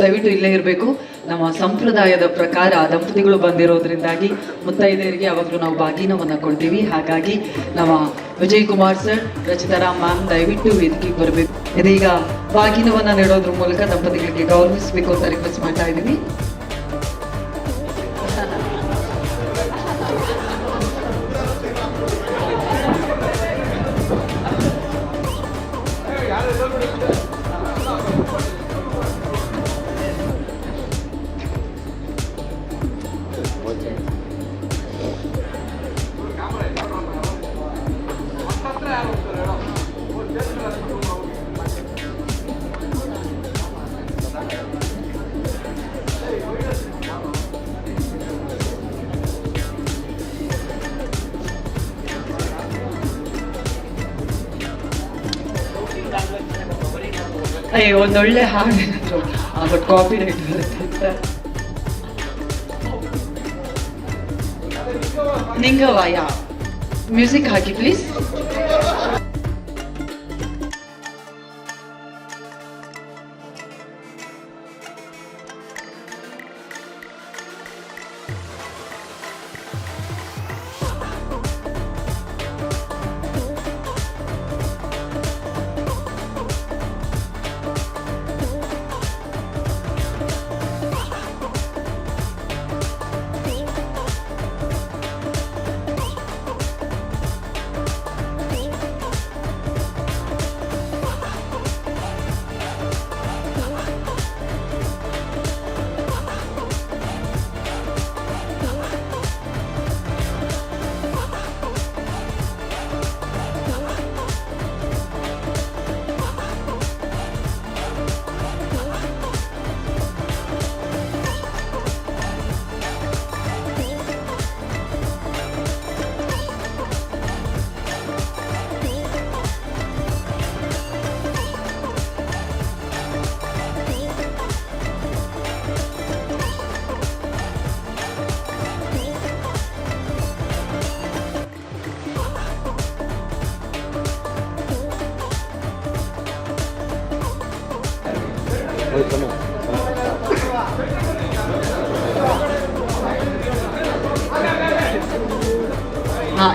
ದಯವಿಟ್ಟು ಇಲ್ಲೇ ಇರಬೇಕು. ನಮ್ಮ ಸಂಪ್ರದಾಯದ ಪ್ರಕಾರ ದಂಪತಿಗಳು ಬಂದಿರೋದ್ರಿಂದಾಗಿ ಮುತ್ತೈದೆಯರಿಗೆ ಯಾವಾಗಲೂ ನಾವು ಬಾಗಿನವನ್ನು ಕೊಡ್ತೀವಿ. ಹಾಗಾಗಿ ನಮ್ಮ ವಿಜಯ್ ಕುಮಾರ್ ಸರ್, ರಚಿತಾರಾಮ್ ಮ್ಯಾಮ್ ದಯವಿಟ್ಟು ವೇದಿಕೆಗೆ ಬರಬೇಕು. ಇದೀಗ ಬಾಗಿನವನ್ನು ನೀಡೋದ್ರ ಮೂಲಕ ದಂಪತಿಗಳಿಗೆ ಗೌರವಿಸಬೇಕು ಅಂತ ರಿಕ್ವೆಸ್ಟ್ ಮಾಡ್ತಾ ಇದ್ದೀವಿ. ಒಂದೊಳ್ಳೆ ಹಾಡು ಬಟ್ ಕಾಪಿ ರೈಟ್ ಬರುತ್ತೆ. ನಿಂಗವಾಯ ಮ್ಯೂಸಿಕ್ ಹಾಕಿ ಪ್ಲೀಸ್.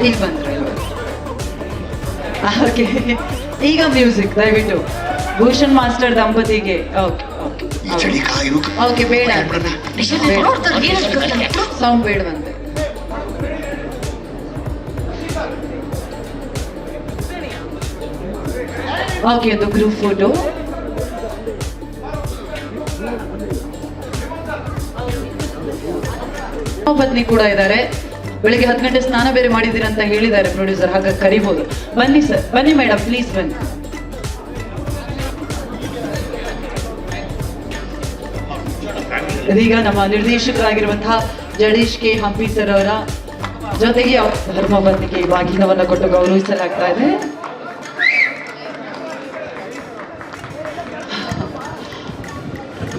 ಈಗ ಬಂದ್ರೆ ಓಕೆ. ಈಗ ಮ್ಯೂಸಿಕ್ ದಯವಿಟ್ಟು ಭೂಷಣ್ ಮಾಸ್ಟರ್ ದಂಪತಿಗೆ. ಓಕೆ ಓಕೆ ಬೇಡ ಸೌಂಡ್ ಬೇಡವಂತೆ. ಓಕೆ ಒಂದು ಗ್ರೂಪ್ ಫೋಟೋ. ಪತ್ನಿ ಕೂಡ ಇದ್ದಾರೆ. ಬೆಳಿಗ್ಗೆ 10 ಗಂಟೆ ಸ್ನಾನ ಬೇರೆ ಮಾಡಿದ್ದೀರ ಅಂತ ಹೇಳಿದ್ದಾರೆ ಪ್ರೊಡ್ಯೂಸರ್, ಹಾಗಾಗಿ ಕರಿಬಹುದು. ಬನ್ನಿ ಸರ್, ಬನ್ನಿ ಮೇಡಮ್ ಪ್ಲೀಸ್ ಬನ್ನಿ. ಇದೀಗ ನಮ್ಮ ನಿರ್ದೇಶಕರಾಗಿರುವಂತಹ ಜಡೇಶ್ ಕೆ ಹಂಪಿ ಸರ್ ಅವರ ಜೊತೆಗೆ ಧರ್ಮಪತ್ನಿಗೆ ಬಾಗಿನವನ್ನು ಕೊಟ್ಟು ಗೌರವಿಸಲಾಗ್ತಾ ಇದೆ.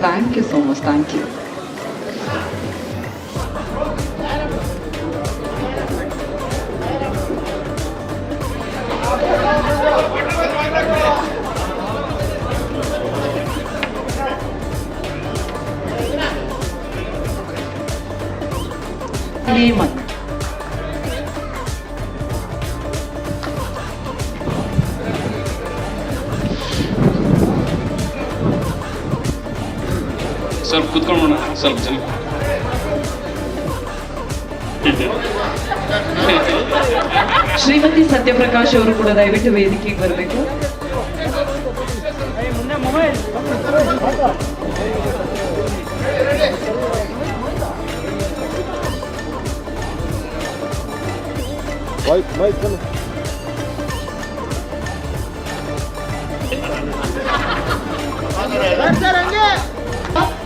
Thank you so much, thank you. Hemanth ಸ್ವಲ್ಪ ಕೂತ್ಕೊಂಡು ಸ್ವಲ್ಪ ಜನ. ಶ್ರೀಮತಿ ಸತ್ಯಪ್ರಕಾಶ್ ಅವರು ಕೂಡ ದಯವಿಟ್ಟು ವೇದಿಕೆಗೆ ಬರಬೇಕು.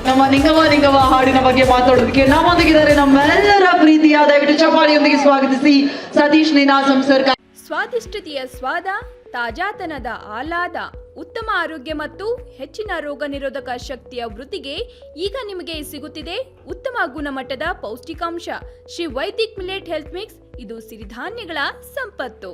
ನಮ್ಮ ನಿಂಗವ ಹಾಡಿನ ಬಗ್ಗೆ ಮಾತಾಡೋದಕ್ಕೆ ನಮ್ಮೊಂದಿಗಿದ್ದಾರೆ ನಮ್ಮೆಲ್ಲರ ಪ್ರೀತಿಯ ದಯವಿಟ್ಟು ಚಪ್ಪಾಳಿಯೊಂದಿಗೆ ಸ್ವಾಗತಿಸಿ ಸತೀಶ್ ನೀನಾಸಂ ಸರ್. ಸ್ವಾದಿಷ್ಟತೆಯ ಸ್ವಾದ, ತಾಜಾತನದ ಆಹ್ಲಾದ, ಉತ್ತಮ ಆರೋಗ್ಯ ಮತ್ತು ಹೆಚ್ಚಿನ ರೋಗ ನಿರೋಧಕ ಶಕ್ತಿಯ ವೃದ್ಧಿಗೆ ಈಗ ನಿಮಗೆ ಸಿಗುತ್ತಿದೆ ಉತ್ತಮ ಗುಣಮಟ್ಟದ ಪೌಷ್ಟಿಕಾಂಶ Shri Vaidik millet health mix. ಇದು ಸಿರಿಧಾನ್ಯಗಳ ಸಂಪತ್ತು.